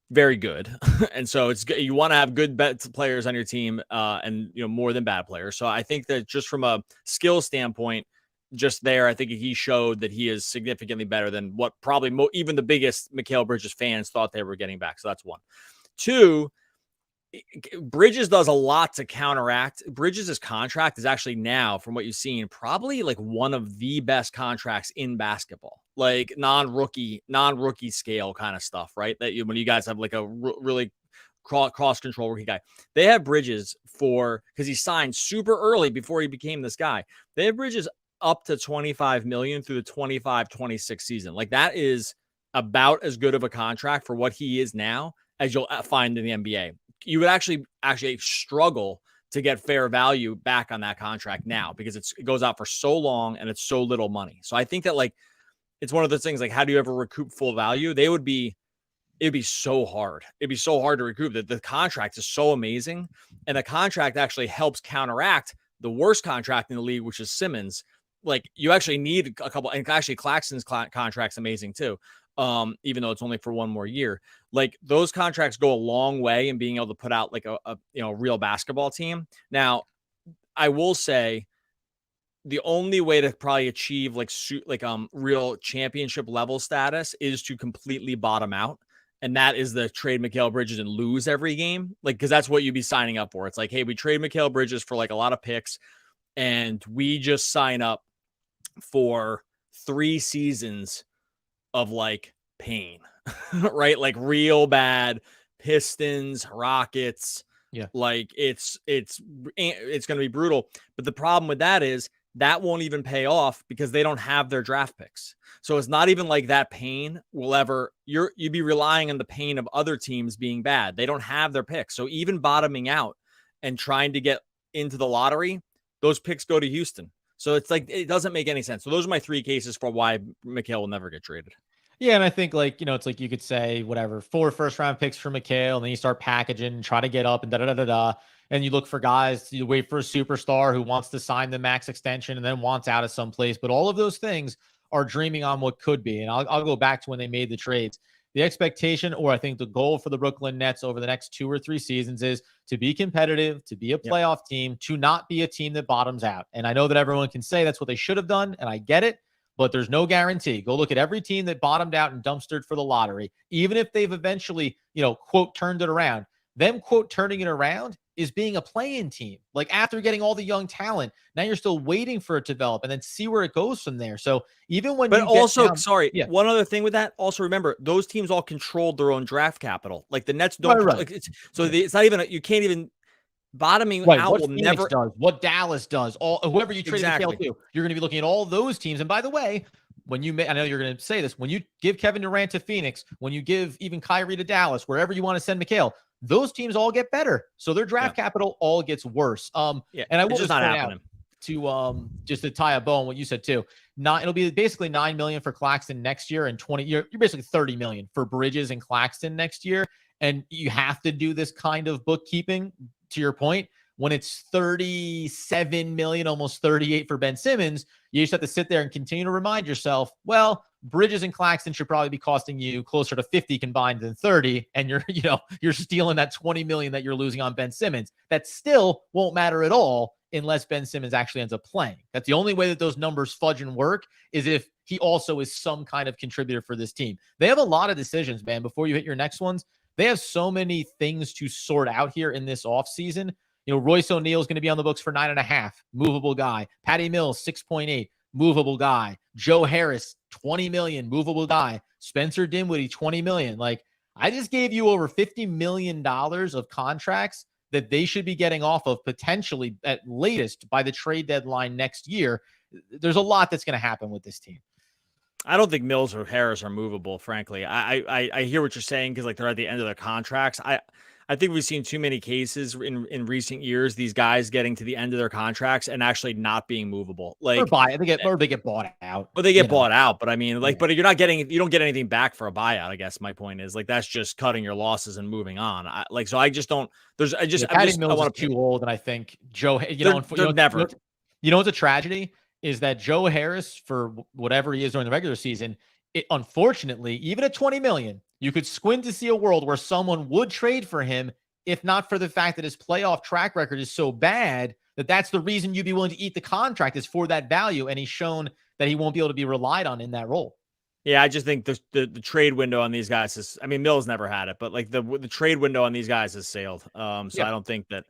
C: very good. And so you want to have good players on your team, and more than bad players. So I think that just from a skill standpoint, just there, I think he showed that he is significantly better than what probably even the biggest Mikal Bridges fans thought they were getting back. So that's one. Two, Bridges does a lot to counteract. Bridges' contract is actually now, from what you've seen, probably like one of the best contracts in basketball, like non-rookie scale kind of stuff, right? That when you guys have like a really cross control rookie guy, they have Bridges because he signed super early before he became this guy. They have Bridges up to $25 million through the 25-26 season. Like, that is about as good of a contract for what he is now as you'll find in the NBA. You would actually struggle to get fair value back on that contract now, because it goes out for so long and it's so little money. So I think that, like, it's one of those things, like, how do you ever recoup full value? It'd be so hard. It'd be so hard to recoup. That the contract is so amazing, and the contract actually helps counteract the worst contract in the league, which is Simmons. Like, you actually need a couple, and actually Claxton's contract's amazing too. Even though it's only for one more year. Like, those contracts go a long way in being able to put out like a real basketball team. Now, I will say the only way to probably achieve real championship level status is to completely bottom out. And that is the trade Mikal Bridges and lose every game. Like, because that's what you'd be signing up for. It's like, hey, we trade Mikal Bridges for like a lot of picks, and we just sign up for 3 seasons of like pain, right? Like, real bad Pistons, Rockets.
A: Yeah.
C: Like, it's going to be brutal. But the problem with that is that won't even pay off because they don't have their draft picks. So it's not even like that pain will ever, you'd be relying on the pain of other teams being bad. They don't have their picks. So even bottoming out and trying to get into the lottery, those picks go to Houston. So it's like, it doesn't make any sense. So those are my 3 cases for why Mikal will never get traded.
A: Yeah, and I think, like, it's like you could say whatever, 4 first-round picks for Mikal, and then you start packaging and try to get up and da-da-da-da-da, and you look for guys, you wait for a superstar who wants to sign the max extension and then wants out of someplace. But all of those things are dreaming on what could be. And I'll go back to when they made the trades. The expectation, or I think the goal for the Brooklyn Nets over the next 2 or 3 seasons, is to be competitive, to be a playoff team, to not be a team that bottoms out. And I know that everyone can say that's what they should have done, and I get it. But there's no guarantee. Go look at every team that bottomed out and dumpstered for the lottery. Even if they've eventually, quote, turned it around, them, quote, turning it around is being a play-in team. Like, after getting all the young talent, now you're still waiting for it to develop and then see where it goes from there. So even when
C: one other thing with that, also remember, those teams all controlled their own draft capital. Like, the Nets don't.
A: Right.
C: Like, it's not even, you can't even. Bottoming out
A: what
C: will
A: Phoenix
C: never
A: does, what Dallas does, whoever you trade Mikal to, you're going to be looking at all those teams. And by the way, I know you're going to say this, when you give Kevin Durant to Phoenix, when you give even Kyrie to Dallas, wherever you want to send Mikal, those teams all get better. So their draft capital all gets worse. And I will just point out to just to tie a bow on what you said too. It'll be basically $9 million for Claxton next year, and you're basically $30 million for Bridges and Claxton next year. And you have to do this kind of bookkeeping, to your point, when it's $37 million, almost 38 for Ben Simmons. You just have to sit there and continue to remind yourself, well, Bridges and Claxton should probably be costing you closer to 50 combined than 30. And you're stealing that 20 million that you're losing on Ben Simmons. That still won't matter at all unless Ben Simmons actually ends up playing. That's the only way that those numbers fudge and work, is if he also is some kind of contributor for this team. They have a lot of decisions, man, before you hit your next ones. They have so many things to sort out here in this offseason. Royce O'Neal is going to be on the books for 9.5, movable guy. Patty Mills, 6.8, movable guy. Joe Harris, 20 million, movable guy. Spencer Dinwiddie, 20 million. Like, I just gave you over $50 million of contracts that they should be getting off of potentially at latest by the trade deadline next year. There's a lot that's going to happen with this team.
C: I don't think Mills or Harris are movable, frankly. I hear what you're saying because like they're at the end of their contracts. I think we've seen too many cases in recent years, these guys getting to the end of their contracts and actually not being movable. Like
A: they get bought out.
C: Or they get bought out. But I mean, like, but you don't get anything back for a buyout. I guess my point is like, that's just cutting your losses and moving on. So I just don't,
A: Patty Mills is too old. And I think Joe,
C: never,
A: what's a tragedy is that Joe Harris, for whatever he is during the regular season, unfortunately, even at 20 million, you could squint to see a world where someone would trade for him, if not for the fact that his playoff track record is so bad that that's the reason you'd be willing to eat the contract, is for that value. And he's shown that he won't be able to be relied on in that role.
C: Yeah, I just think the trade window on these guys is, I mean, Mills never had it, but like the trade window on these guys has sailed. I don't think that.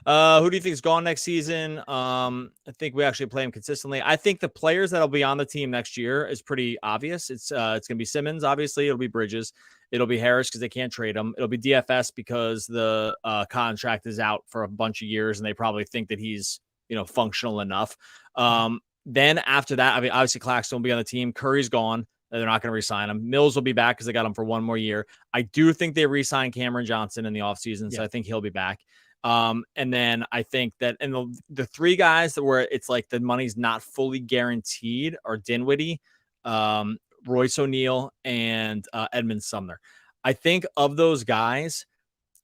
C: Who do you think is gone next season? I think we actually play him consistently. I think the players that'll be on the team next year is pretty obvious. It's going to be Simmons, obviously. It'll be Bridges. It'll be Harris because they can't trade him. It'll be DFS because the contract is out for a bunch of years, and they probably think that he's functional enough. Then after that, I mean, obviously Claxton will be on the team. Curry's gone. They're not going to re-sign him. Mills will be back because they got him for one more year. I do think they re-signed Cameron Johnson in the offseason, so I think he'll be back. And then I think that, and the three guys that where it's like the money's not fully guaranteed are Dinwiddie, Royce O'Neal, and Edmund Sumner. I think of those guys,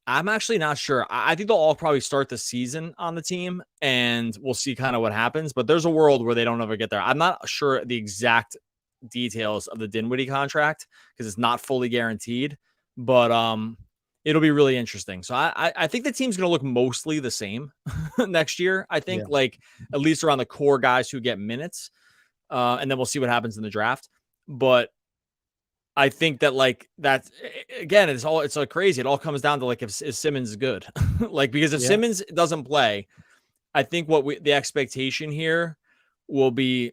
C: I'm actually not sure. I think they'll all probably start the season on the team, and we'll see kind of what happens. But there's a world where they don't ever get there. I'm not sure the exact details of the Dinwiddie contract because it's not fully guaranteed, but it'll be really interesting. So I think the team's going to look mostly the same next year. I think like at least around the core guys who get minutes. And then we'll see what happens in the draft. But I think that like that again, it's so crazy. It all comes down to like if Simmons is good, like, because if Simmons doesn't play, I think the expectation here will be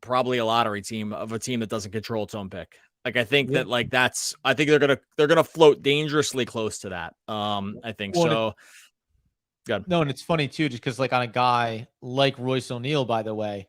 C: probably a lottery team of a team that doesn't control its own pick. Like, I think that like I think they're gonna float dangerously close to that. I think so. Good.
A: No, and it's funny too, just because like on a guy like Royce O'Neal, by the way,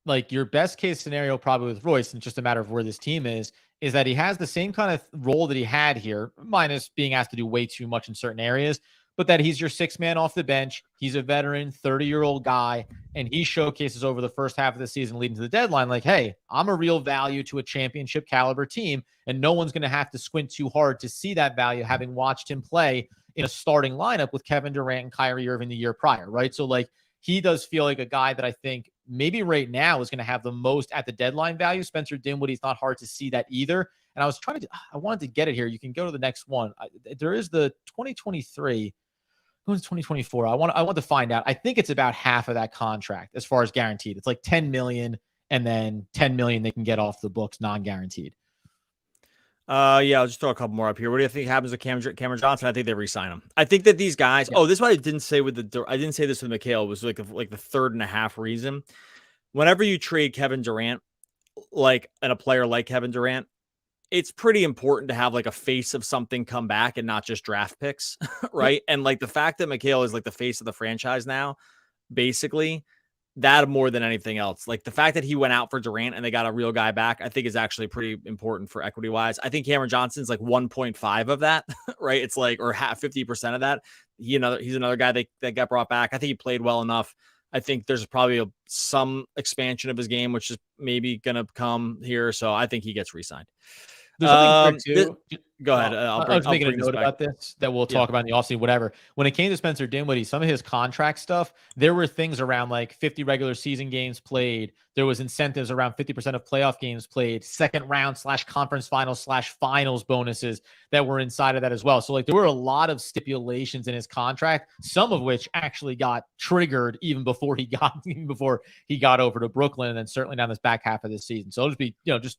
A: like your best case scenario probably with Royce, and just a matter of where this team is that he has the same kind of role that he had here, minus being asked to do way too much in certain areas, but that he's your sixth man off the bench. He's a veteran, 30-year-old guy, and he showcases over the first half of the season leading to the deadline, like, hey, I'm a real value to a championship caliber team, and no one's going to have to squint too hard to see that value, having watched him play in a starting lineup with Kevin Durant and Kyrie Irving the year prior, right? So, like, he does feel like a guy that I think maybe right now is going to have the most at the deadline value. Spencer Dinwiddie's not hard to see that either. And I wanted to get it here. You can go to the next one. There is the 2023. Who's 2024? I want to find out. I think it's about half of that contract as far as guaranteed. It's like 10 million, and then 10 million they can get off the books non-guaranteed.
C: I'll just throw a couple more up here. What do you think happens with Cameron Johnson? I think they re-sign him. I think that these guys. Yeah. Oh, this is what I didn't say I didn't say this with Mikal. Was like the third and a half reason. Whenever you trade Kevin Durant, and a player like Kevin Durant, it's pretty important to have like a face of something come back and not just draft picks, right? And like the fact that Mikal is like the face of the franchise now, basically, that more than anything else. Like the fact that he went out for Durant and they got a real guy back, I think is actually pretty important for equity wise. I think Cameron Johnson's like 1.5 of that, right? It's like, or 50% of that. He's another guy that got brought back. I think he played well enough. I think there's probably some expansion of his game, which is maybe going to come here. So I think he gets re-signed.
A: There's something too.
C: Go ahead.
A: I was making a note about this that we'll talk about in the offseason, whatever. When it came to Spencer Dinwiddie, some of his contract stuff, there were things around like 50 regular season games played. There was incentives around 50% of playoff games played, second round /conference finals /finals bonuses that were inside of that as well. So like there were a lot of stipulations in his contract, some of which actually got triggered even before he got over to Brooklyn, and then certainly down this back half of this season. So it'll just be,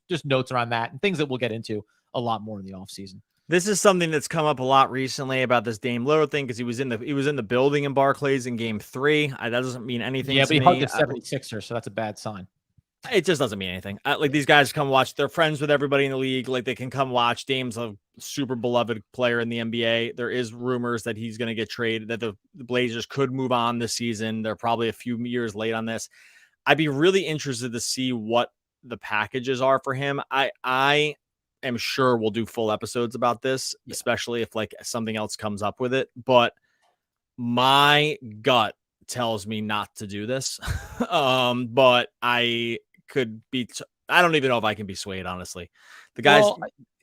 A: just notes around that and things that we'll get into a lot more in the offseason.
C: This is something that's come up a lot recently about this Dame Lillard thing, because he was in the building in Barclays in Game 3. That doesn't mean anything
A: Yeah,
C: to
A: but he
C: me.
A: hugged the 76ers, so that's a bad sign.
C: It just doesn't mean anything. Like, these guys come watch. They're friends with everybody in the league. Like, they can come watch. Dame's a super beloved player in the NBA. There is rumors that he's going to get traded, that the Blazers could move on this season. They're probably a few years late on this. I'd be really interested to see what the packages are for him. I am sure we'll do full episodes about this, especially if like something else comes up with it. But my gut tells me not to do this. But I could be, I don't even know if I can be swayed, honestly. The guys,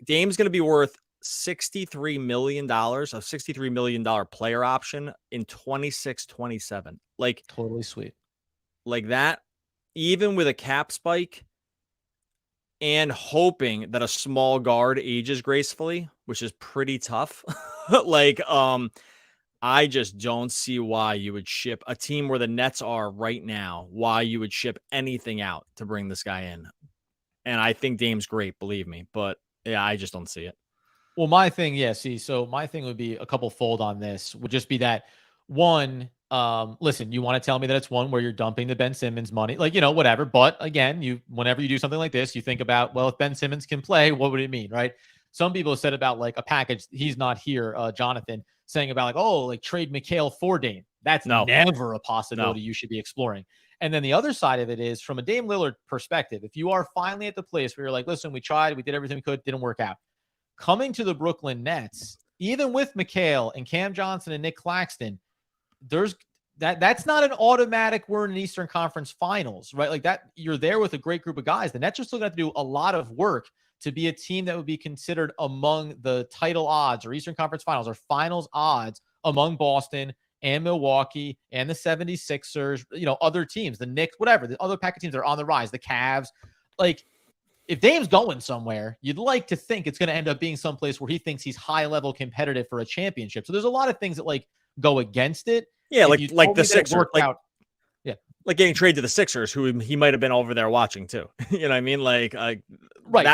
C: Dame's going to be worth $63 million, a $63 million player option in 26-27. Like,
A: totally sweet.
C: Like that, even with a cap spike, and hoping that a small guard ages gracefully, which is pretty tough. Like, I just don't see why you would ship a team where the Nets are right now, why you would ship anything out to bring this guy in. And I think Dame's great, believe me, but yeah, I just don't see it.
A: Well, my thing, so my thing would be a couple fold on this, would just be that one, listen, you want to tell me that it's one where you're dumping the Ben Simmons money, like, whatever. But again, whenever you do something like this, you think about, well, if Ben Simmons can play, what would it mean? Right. Some people have said about like a package. He's not here. Jonathan saying about like, oh, like trade Mikal for Dame. That's never a possibility you should be exploring. And then the other side of it is, from a Dame Lillard perspective, if you are finally at the place where you're like, listen, we tried, we did everything we could, didn't work out. Coming to the Brooklyn Nets, even with Mikal and Cam Johnson and Nick Claxton, that's not an automatic we're in an Eastern Conference Finals, right? Like that, you're there with a great group of guys. The Nets are still going to have to do a lot of work to be a team that would be considered among the title odds or Eastern Conference Finals or finals odds among Boston and Milwaukee and the 76ers, other teams, the Knicks, whatever, the other pack of teams that are on the rise, the Cavs. Like, if Dame's going somewhere, you'd like to think it's going to end up being someplace where he thinks he's high level competitive for a championship. So there's a lot of things that like go against it.
C: Yeah, like the Sixers, like getting traded to the Sixers, who he might have been over there watching too. You know what I mean? Like, right.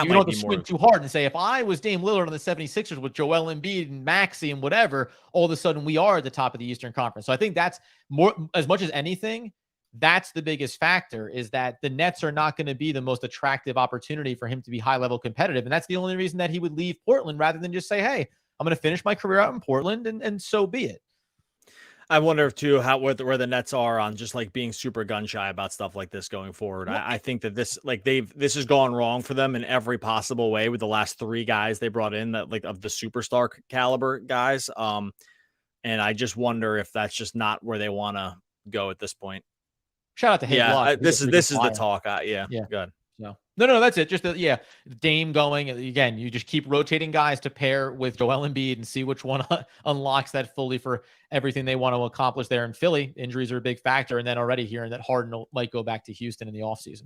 A: You don't have to squint too hard and say, if I was Dame Lillard on the 76ers with Joel Embiid and Maxey and whatever, all of a sudden we are at the top of the Eastern Conference. So I think that's more, as much as anything, that's the biggest factor, is that the Nets are not going to be the most attractive opportunity for him to be high level competitive. And that's the only reason that he would leave Portland rather than just say, hey, I'm going to finish my career out in Portland and so be it.
C: I wonder too where the Nets are on just like being super gun shy about stuff like this going forward. I think that this has gone wrong for them in every possible way with the last 3 guys they brought in, that like of the superstar caliber guys. And I just wonder if that's just not where they want to go at this point.
A: Shout out to Hayes.
C: This is the talk. Good.
A: No, that's it. Just Dame going again. You just keep rotating guys to pair with Joel Embiid and see which one unlocks that fully for everything they want to accomplish there in Philly. Injuries are a big factor, and then already hearing that Harden might go back to Houston in the offseason.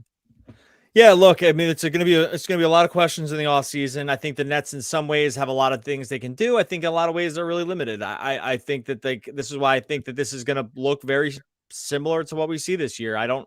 C: Yeah, look, I mean, it's going to be a lot of questions in the offseason. I think the Nets in some ways have a lot of things they can do. I think in a lot of ways they're really limited. I think that this is why I think that this is going to look very similar to what we see this year. I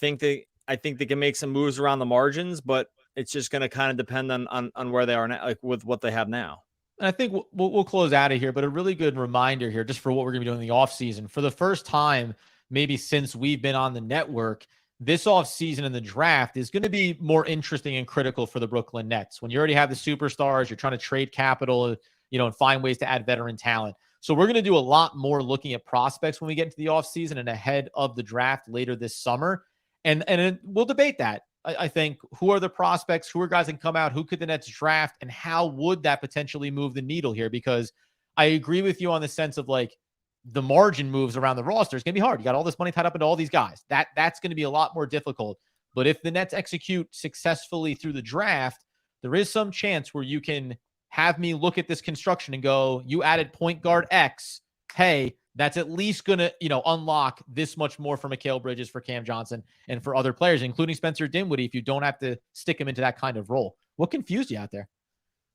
C: think they can make some moves around the margins, but it's just going to kind of depend on where they are now, like with what they have now.
A: And I think we'll close out of here, but a really good reminder here, just for what we're going to be doing in the offseason. For the first time, maybe since we've been on the network, this offseason in the draft is going to be more interesting and critical for the Brooklyn Nets. When you already have the superstars, you're trying to trade capital, and find ways to add veteran talent. So we're going to do a lot more looking at prospects when we get into the offseason and ahead of the draft later this summer. And we'll debate that. I think, who are the prospects, who are guys that can come out, who could the Nets draft, and how would that potentially move the needle here? Because I agree with you on the sense of like the margin moves around the roster is going to be hard. You got all this money tied up into all these guys. That's going to be a lot more difficult. But if the Nets execute successfully through the draft, there is some chance where you can have me look at this construction and go, you added point guard X. Hey, that's at least going to, unlock this much more for Mikal Bridges, for Cam Johnson, and for other players, including Spencer Dinwiddie, if you don't have to stick him into that kind of role. What confused you out there?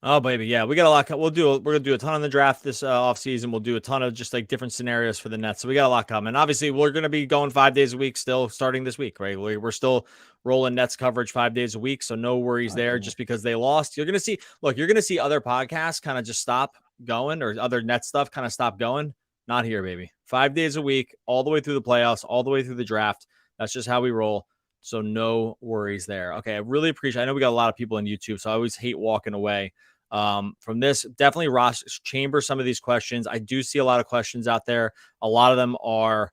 C: Oh, baby. Yeah, we got a lot. We're going to do a ton on the draft this offseason. We'll do a ton of just like different scenarios for the Nets. So we got a lot coming. Obviously, we're going to be going 5 days a week still starting this week, right? We're still rolling Nets coverage 5 days a week. So no worries there just because they lost. You're going to see other podcasts kind of just stop going, or other Nets stuff kind of stop going. Not here, baby. 5 days a week, all the way through the playoffs, all the way through the draft. That's just how we roll. So no worries there. Okay. I really appreciate, I know we got a lot of people on YouTube, so I always hate walking away from this. Definitely Ross chamber some of these questions. I do see a lot of questions out there. A lot of them are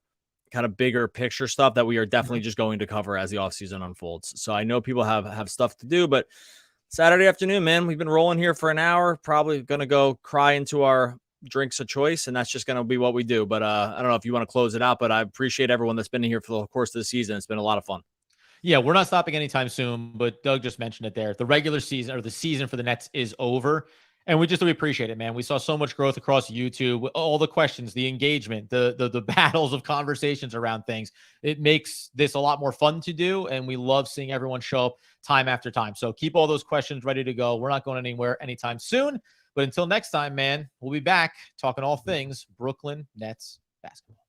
C: kind of bigger picture stuff that we are definitely just going to cover as the offseason unfolds. So I know people have stuff to do, but Saturday afternoon, man, we've been rolling here for an hour, probably going to go cry into our drinks of choice, and that's just going to be what we do. But I don't know if you want to close it out, but I appreciate everyone that's been here for the course of the season. It's been a lot of fun.
A: Yeah, we're not stopping anytime soon, but Doug just mentioned it there. The regular season, or the season for the Nets, is over. And we appreciate it, man. We saw so much growth across YouTube, all the questions, the engagement, the battles of conversations around things. It makes this a lot more fun to do, and we love seeing everyone show up time after time. So keep all those questions ready to go. We're not going anywhere anytime soon. But until next time, man, we'll be back talking all things Brooklyn Nets basketball.